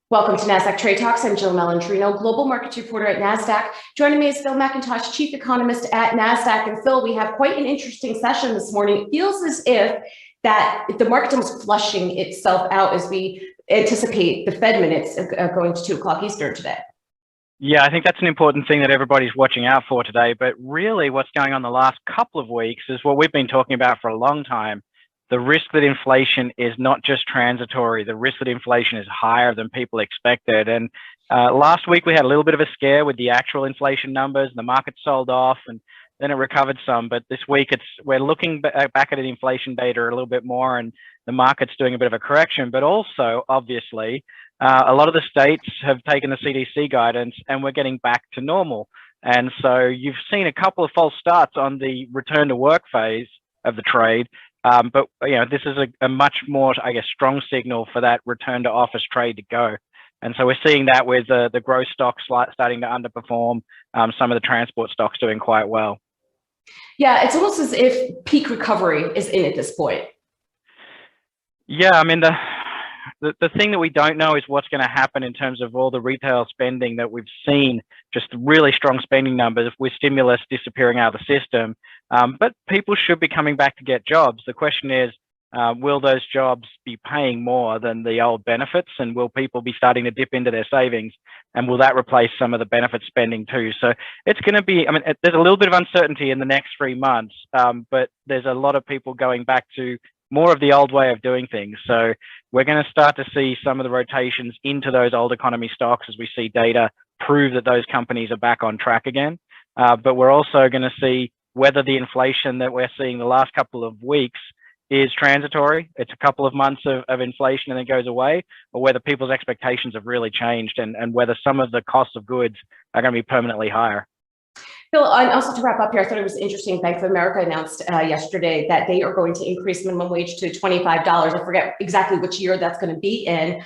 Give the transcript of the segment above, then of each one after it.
Welcome to Nasdaq Trade Talks. I'm Jill Malandrino, global markets reporter at Nasdaq. Joining me is Phil Mackintosh, chief economist at Nasdaq. And Phil, we have quite an interesting session this morning. It feels as if the market is flushing itself out as we anticipate the Fed minutes going to 2 o'clock Eastern today. Yeah, I think that's an important thing that everybody's watching out for today. But really what's going on the last couple of weeks is what we've been talking about for a long time. The risk that inflation is not just transitory. The risk that inflation is higher than people expected. And last week we had a little bit of a scare with the actual inflation numbers. The market sold off and then it recovered some. But this week we're looking back at the inflation data a little bit more, and the market's doing a bit of a correction. But also, obviously, a lot of the states have taken the CDC guidance and we're getting back to normal. And so you've seen a couple of false starts on the return to work phase of the trade. But this is a much more, I guess, strong signal for that return to office trade to go. And so we're seeing that with the growth stocks starting to underperform, some of the transport stocks doing quite well. Yeah, it's almost as if peak recovery is in at this point. Yeah, I mean, the thing that we don't know is what's going to happen in terms of all the retail spending that we've seen, just really strong spending numbers with stimulus disappearing out of the system. But people should be coming back to get jobs. The question is, will those jobs be paying more than the old benefits? And will people be starting to dip into their savings? And will that replace some of the benefit spending too? So it's going to be, there's a little bit of uncertainty in the next 3 months, but there's a lot of people going back to more of the old way of doing things. So we're going to start to see some of the rotations into those old economy stocks as we see data prove that those companies are back on track again. But we're also going to see whether the inflation that we're seeing the last couple of weeks is transitory. It's a couple of months of inflation and it goes away, or whether people's expectations have really changed and whether some of the costs of goods are going to be permanently higher. Phil, also to wrap up here, I thought it was interesting. Bank of America announced yesterday that they are going to increase minimum wage to $25. I forget exactly which year that's going to be in,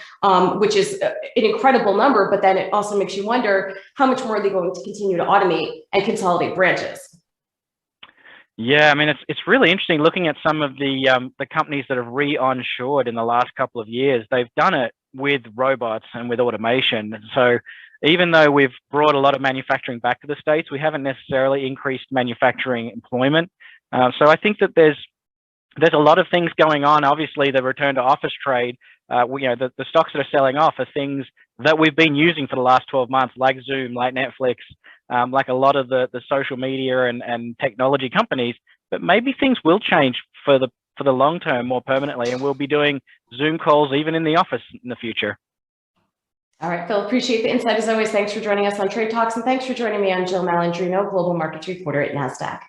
which is an incredible number. But then it also makes you wonder how much more are they going to continue to automate and consolidate branches? Yeah, it's really interesting looking at some of the companies that have re-onshored in the last couple of years. They've done it with robots and with automation. So even though we've brought a lot of manufacturing back to the States, we haven't necessarily increased manufacturing employment. So I think that there's a lot of things going on. Obviously, the return to office trade, the stocks that are selling off are things that we've been using for the last 12 months, like Zoom, like Netflix, like a lot of the social media and technology companies. But maybe things will change for the long term more permanently, and we'll be doing Zoom calls even in the office in the future. All right, Phil, appreciate the insight as always. Thanks for joining us on Trade Talks, and thanks for joining me. I'm Jill Malandrino, global markets reporter at Nasdaq.